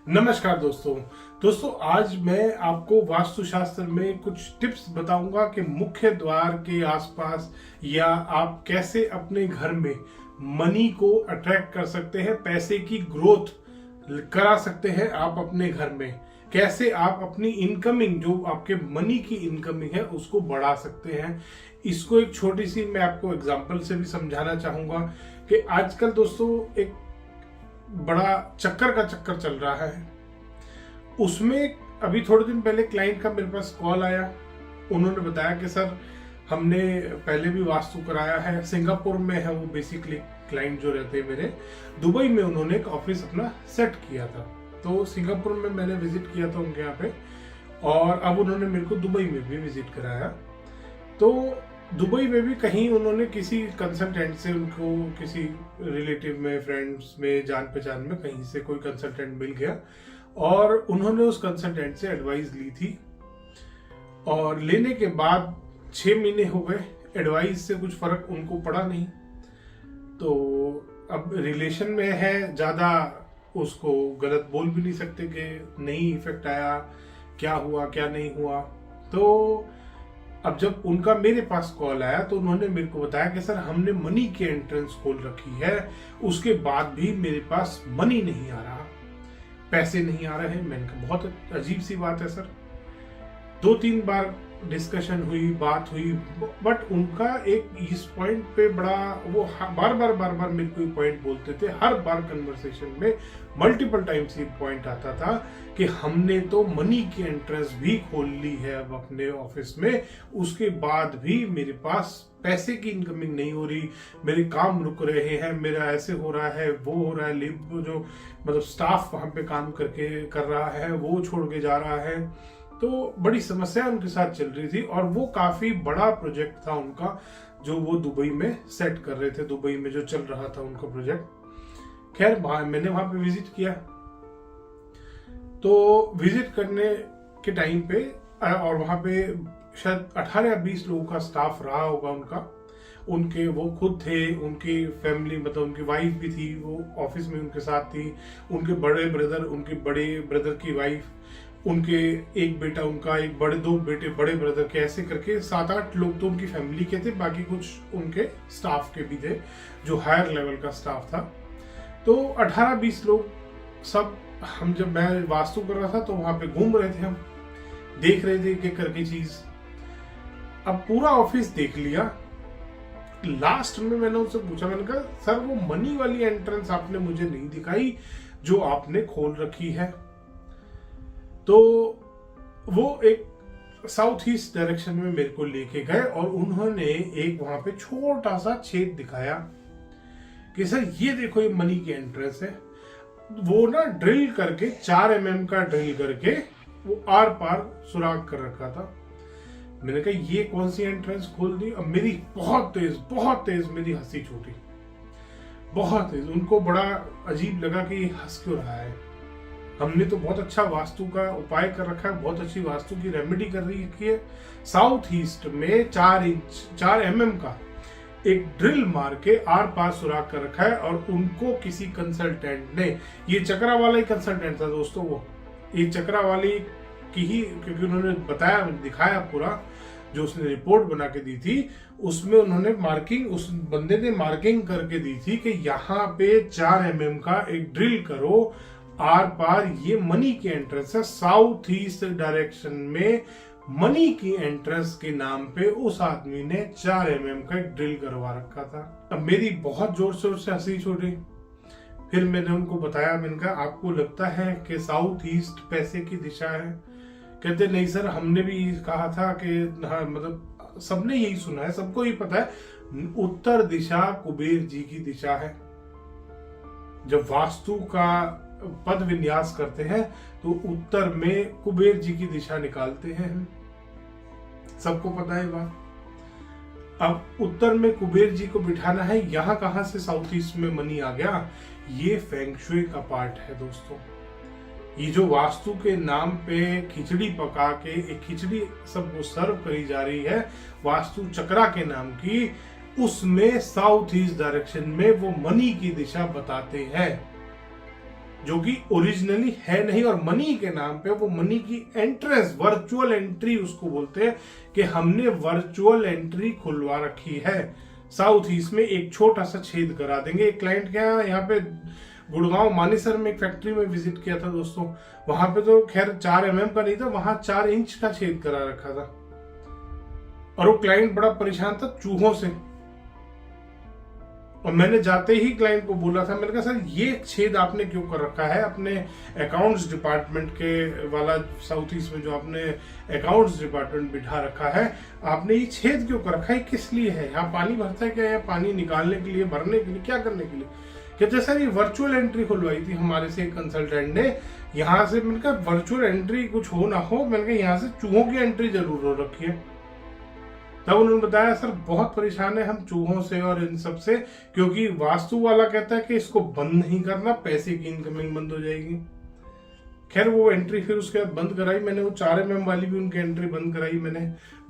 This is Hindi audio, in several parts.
नमस्कार दोस्तों आज मैं आपको वास्तुशास्त्र में कुछ टिप्स बताऊंगा कि मुख्य द्वार के आसपास या आप कैसे अपने घर में मनी को अट्रैक्ट कर सकते हैं, पैसे की ग्रोथ करा सकते हैं आप अपने घर में। कैसे आप अपनी इनकमिंग, जो आपके मनी की इनकमिंग है, उसको बढ़ा सकते हैं। इसको एक छोटी सी मैं आपको एग्जांपल से भी समझाना चाहूंगा कि आजकल दोस्तों एक बड़ा चक्कर का चक्कर चल रहा है। उसमें अभी थोड़े दिन पहले क्लाइंट का मेरे पास कॉल आया। उन्होंने बताया कि सर हमने पहले भी वास्तु कराया है, सिंगापुर में है वो बेसिकली क्लाइंट जो रहते हैं मेरे। दुबई में उन्होंने एक ऑफिस अपना सेट किया था, तो सिंगापुर में मैंने विजिट किया था उनके यहाँ पे, और अब उन्होंने मेरे को दुबई में भी विजिट कराया। तो दुबई में भी कहीं उन्होंने किसी कंसल्टेंट से, उनको किसी रिलेटिव में, फ्रेंड्स में, जान पहचान में कहीं से कोई कंसल्टेंट मिल गया और उन्होंने उस कंसल्टेंट से एडवाइस ली थी। और लेने के बाद 6 महीने हो गए, एडवाइस से कुछ फर्क उनको पड़ा नहीं। तो अब रिलेशन में है, ज्यादा उसको गलत बोल भी नहीं सकते कि नहीं इफेक्ट आया, क्या हुआ क्या नहीं हुआ। तो अब जब उनका मेरे पास कॉल आया तो उन्होंने मेरे को बताया कि सर हमने मनी की एंट्रेंस खोल रखी है, उसके बाद भी मेरे पास मनी नहीं आ रहा, पैसे नहीं आ रहे हैं। मैंने कहा बहुत अजीब सी बात है सर। 2-3 बार डिस्कशन हुई, बात हुई, बट उनका एक इस पॉइंट पे बड़ा वो बार बार मेरे को पॉइंट बोलते थे। हर बार कन्वर्सेशन में मल्टीपल टाइम्स ये पॉइंट आता था कि हमने तो मनी की एंट्रेंस भी खोल ली है अब अपने ऑफिस में, उसके बाद भी मेरे पास पैसे की इनकमिंग नहीं हो रही, मेरे काम रुक रहे हैं, मेरा ऐसे हो रहा है, वो हो रहा है, जो मतलब स्टाफ वहां पे काम करके कर रहा है वो छोड़ के जा रहा है। तो बड़ी समस्या उनके साथ चल रही थी और वो काफी बड़ा प्रोजेक्ट था उनका जो वो दुबई में सेट कर रहे थे, दुबई में जो चल रहा था उनका प्रोजेक्ट। खैर मैंने वहां पे विजिट किया। तो विजिट करने के टाइम पे और वहां पे शायद 18 या 20 लोगों का स्टाफ रहा होगा उनका। उनके वो खुद थे, उनकी फैमिली मतलब उनकी वाइफ भी थी, वो ऑफिस में उनके साथ थी, उनके बड़े ब्रदर, उनके बड़े ब्रदर की वाइफ, उनके एक बेटा, उनका एक बड़े, 2 बेटे बड़े ब्रदर के, ऐसे करके 7-8 लोग तो उनकी फैमिली के थे, बाकी कुछ उनके स्टाफ के भी थे जो हायर लेवल का स्टाफ था। तो 18-20 लोग सब, हम जब मैं वास्तु कर रहा था तो वहां पे घूम रहे थे, हम देख रहे थे एक करके चीज। अब पूरा ऑफिस देख लिया। लास्ट में मैंने उनसे पूछा, मैंने कहा सर वो मनी वाली एंट्रेंस आपने मुझे नहीं दिखाई जो आपने खोल रखी है। तो वो एक साउथ ईस्ट डायरेक्शन में मेरे को लेके गए और उन्होंने एक वहां पे छोटा सा छेद दिखाया कि सर ये देखो ये मनी की एंट्रेंस है। वो ना ड्रिल करके 4 mm का ड्रिल करके वो आर पार सुराग कर रखा था। मैंने कहा ये कौन सी एंट्रेंस खोल दी। अब मेरी बहुत तेज मेरी हंसी छूटी, बहुत तेज। उनको बड़ा अजीब लगा कि ये हंस क्यों रहा है, हमने तो बहुत अच्छा वास्तु का उपाय कर रखा है, बहुत अच्छी वास्तु की रेमेडी कर रही है। साउथ ईस्ट में 4 mm का एक ड्रिल मार के आर पार सुराग कर रखा है। और उनको किसी कंसल्टेंट ने, ये चक्रा वाला ही कंसल्टेंट था दोस्तों, वो ये चक्रा वाली की ही, क्योंकि उन्होंने बताया, दिखाया पूरा, जो उसने रिपोर्ट बना के दी थी उसमें उन्होंने मार्किंग, उस बंदे ने मार्किंग करके दी थी कि यहाँ पे 4 mm का एक ड्रिल करो आर पार, ये मनी की एंट्रेंस है। साउथ ईस्ट डायरेक्शन में मनी की एंट्रेंस के नाम पे उस आदमी ने 4 mm का एक ड्रिल करवा रखा था। अब मेरी बहुत जोर शोर से हंसी छूटी। फिर मैंने उनको बताया, मैंने कहा आपको लगता है कि साउथ ईस्ट पैसे की दिशा है? कहते नहीं सर, हमने भी कहा था कि हाँ, मतलब सबने यही सुना है, सबको ही पता है उत्तर दिशा कुबेर जी की दिशा है। जब वास्तु का पद विन्यास करते हैं तो उत्तर में कुबेर जी की दिशा निकालते हैं, सबको पता है बात। अब उत्तर में कुबेर जी को बिठाना है, यहां कहां से साउथ ईस्ट में मनी आ गया? ये फेंग शुई का पार्ट है दोस्तों। ये जो वास्तु के नाम पे खिचड़ी पका के एक खिचड़ी सबको सर्व करी जा रही है वास्तु चक्रा के नाम की, उसमें साउथ ईस्ट डायरेक्शन में वो मनी की दिशा बताते हैं। जो कि ओरिजिनली है नहीं और मनी के नाम पे वो मनी की एंट्रेंस, वर्चुअल एंट्री उसको बोलते हैं कि हमने वर्चुअल एंट्री खुलवा रखी है। साउथ ईस्ट में एक छोटा सा छेद करा देंगे। एक क्लाइंट के यहाँ पे गुड़गांव मानेसर में एक फैक्ट्री में विजिट किया था दोस्तों, वहां पे तो खैर 4 mm का नहीं था, वहां 4 इंच का छेद करा रखा था और वो क्लाइंट बड़ा परेशान था चूहों से। और मैंने जाते ही क्लाइंट को बोला था, मैंने कहा सर ये छेद आपने क्यों कर रखा है? अपने अकाउंट्स डिपार्टमेंट के वाला साउथ ईस्ट में जो आपने अकाउंट्स डिपार्टमेंट बिठा रखा है, आपने ये छेद क्यों कर रखा है? किस लिए है? यहाँ पानी भरता है क्या? या पानी निकालने के लिए, भरने के लिए, क्या करने के लिए? कहते सर ये वर्चुअल एंट्री खुलवाई थी हमारे से कंसल्टेंट ने, यहाँ से। मैंने कहा वर्चुअल एंट्री कुछ हो ना हो, मैंने कहा यहाँ से चूहों की एंट्री जरूर हो रखी है। तब उन्होंने बताया सर बहुत परेशान है हम चूहों से और इन सब से, क्योंकि वास्तु वाला कहता है कि इसको बंद नहीं करना, पैसे की इनकमिंग बंद हो जाएगी। खैर वो एंट्री फिर उसके बाद बंद कराई मैंने, वो 4 mm वाली भी उनकी एंट्री बंद कराई मैंने,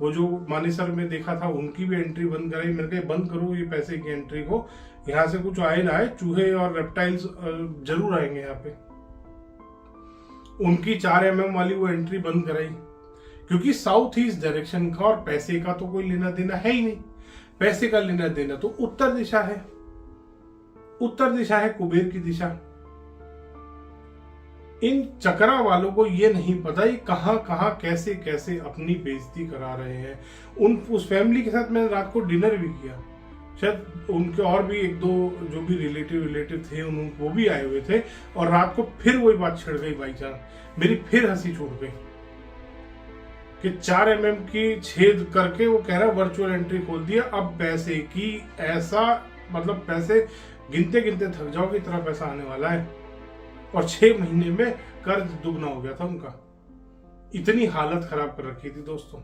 वो जो मानेसर में देखा था उनकी भी एंट्री बंद कराई। मैंने कहा बंद करो ये पैसे की एंट्री को, यहाँ से कुछ आए ना आए, चूहे और रेप्टाइल्स जरूर आएंगे यहाँ पे। उनकी 4 mm वाली वो एंट्री बंद कराई, क्योंकि साउथ ईस्ट डायरेक्शन का और पैसे का तो कोई लेना देना है ही नहीं। पैसे का लेना देना तो उत्तर दिशा है, उत्तर दिशा है कुबेर की दिशा। इन चकरा वालों को ये नहीं पता ये कहां कहां कैसे कैसे अपनी बेइज्जती करा रहे हैं। उस फैमिली के साथ मैंने रात को डिनर भी किया, शायद उनके और भी 1-2 जो भी रिलेटिव थे वो भी आए हुए थे, और रात को फिर वही बात छिड़ गई भाईजान, मेरी फिर हंसी छूट गई कि 4 mm की छेद करके वो कह रहा है वर्चुअल एंट्री खोल दिया। अब पैसे की ऐसा मतलब पैसे गिनते गिनते थक जाओ कि इतना पैसा आने वाला है, और 6 महीने में कर्ज दुगना हो गया था उनका। इतनी हालत खराब कर रखी थी दोस्तों।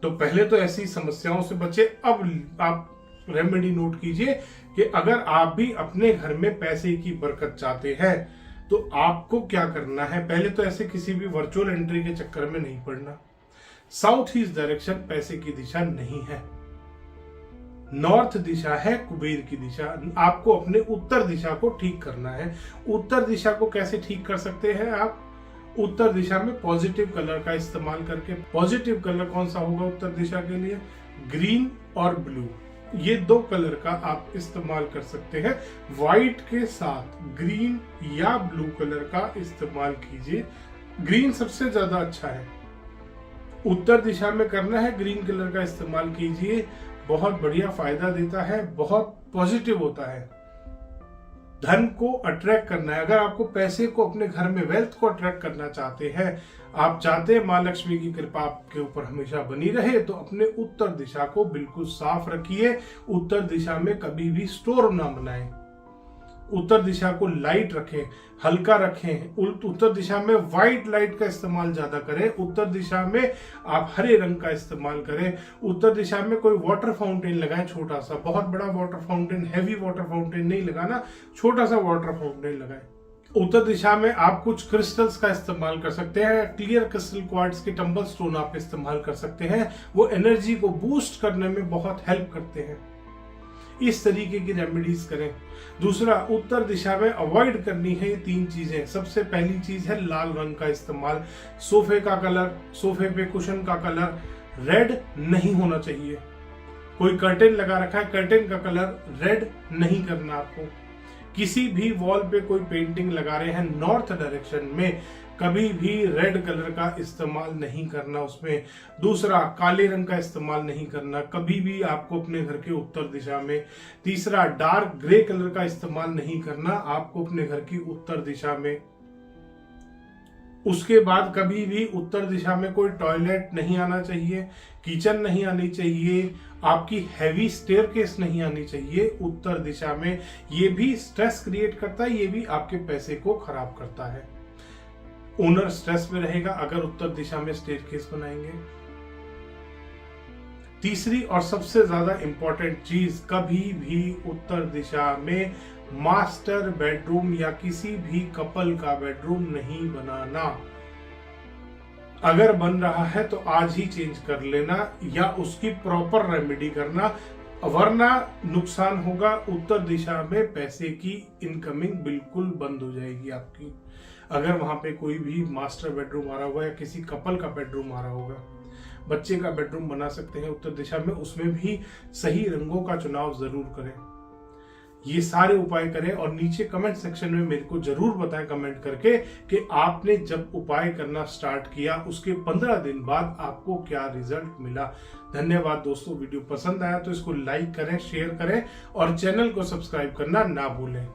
तो पहले तो ऐसी समस्याओं से बचे। अब आप रेमेडी नोट कीजिए कि अगर आप भी अपने घर में पैसे की बरकत चाहते हैं तो आपको क्या करना है। पहले तो ऐसे किसी भी वर्चुअल एंट्री के चक्कर में नहीं पड़ना। साउथ ईस्ट डायरेक्शन पैसे की दिशा नहीं है, नॉर्थ दिशा है कुबेर की दिशा। आपको अपने उत्तर दिशा को ठीक करना है। उत्तर दिशा को कैसे ठीक कर सकते हैं आप? उत्तर दिशा में पॉजिटिव कलर का इस्तेमाल करके। पॉजिटिव कलर कौन सा होगा उत्तर दिशा के लिए? ग्रीन और ब्लू, ये 2 कलर का आप इस्तेमाल कर सकते हैं। व्हाइट के साथ ग्रीन या ब्लू कलर का इस्तेमाल कीजिए। ग्रीन सबसे ज्यादा अच्छा है, उत्तर दिशा में करना है, ग्रीन कलर का इस्तेमाल कीजिए। बहुत बढ़िया फायदा देता है, बहुत पॉजिटिव होता है। धन को अट्रैक्ट करना है। अगर आपको पैसे को अपने घर में, वेल्थ को अट्रैक्ट करना चाहते हैं, आप चाहते हैं मां लक्ष्मी की कृपा आपके ऊपर हमेशा बनी रहे, तो अपने उत्तर दिशा को बिल्कुल साफ रखिए। उत्तर दिशा में कभी भी स्टोर ना बनाएं। उत्तर दिशा को लाइट रखें, हल्का रखें। उत्तर दिशा में व्हाइट लाइट का इस्तेमाल ज्यादा करें। उत्तर दिशा में आप हरे रंग का इस्तेमाल करें। उत्तर दिशा में कोई वाटर फाउंटेन लगाएं, छोटा सा, बहुत बड़ा water fountain, heavy water fountain नहीं लगाना, छोटा सा वाटर फाउंटेन लगाएं। उत्तर दिशा में आप कुछ क्रिस्टल्स का इस्तेमाल कर सकते हैं। क्लियर क्रिस्टल क्वार्ट्ज के टंबल स्टोन आप इस्तेमाल कर सकते हैं, वो एनर्जी को बूस्ट करने में बहुत हेल्प करते हैं। इस तरीके की रेमेडीज करें। दूसरा, उत्तर दिशा में अवॉइड करनी है ये 3 चीजें। सबसे पहली चीज है लाल रंग का इस्तेमाल। सोफे का कलर, सोफे पे कुशन का कलर रेड नहीं होना चाहिए। कोई कर्टेन लगा रखा है, कर्टेन का कलर रेड नहीं करना आपको। किसी भी वॉल पे कोई पेंटिंग लगा रहे हैं नॉर्थ डायरेक्शन में, कभी भी रेड कलर का इस्तेमाल नहीं करना उसमें। दूसरा, काले रंग का इस्तेमाल नहीं करना कभी भी आपको अपने घर के उत्तर दिशा में। तीसरा, डार्क ग्रे कलर का इस्तेमाल नहीं करना आपको अपने घर की उत्तर दिशा में। उसके बाद कभी भी उत्तर दिशा में कोई टॉयलेट नहीं आना चाहिए, किचन नहीं आनी चाहिए, आपकी हैवी स्टेयरकेस नहीं आनी चाहिए उत्तर दिशा में। ये भी स्ट्रेस क्रिएट करता है, ये भी आपके पैसे को खराब करता है। ओनर स्ट्रेस में रहेगा अगर उत्तर दिशा में स्टेयरकेस बनाएंगे। तीसरी और सबसे ज्यादा इंपॉर्टेंट चीज, कभी भी उत्तर दिशा में मास्टर बेडरूम या किसी भी कपल का बेडरूम नहीं बनाना। अगर बन रहा है तो आज ही चेंज कर लेना या उसकी प्रॉपर रेमेडी करना। वरना नुकसान होगा। उत्तर दिशा में पैसे की इनकमिंग बिल्कुल बंद हो जाएगी आपकी। अगर वहां पे कोई भी मास्टर बेडरूम आ रहा होगा या किसी कपल का बेडरूम आ रहा होगा, बच्चे का बेडरूम बना सकते हैं उत्तर दिशा में, उसमें भी सही रंगों का चुनाव जरूर करें। ये सारे उपाय करें और नीचे कमेंट सेक्शन में मेरे को जरूर बताएं कमेंट करके कि आपने जब उपाय करना स्टार्ट किया उसके 15 दिन बाद आपको क्या रिजल्ट मिला। धन्यवाद दोस्तों। वीडियो पसंद आया तो इसको लाइक करें, शेयर करें और चैनल को सब्सक्राइब करना ना भूलें।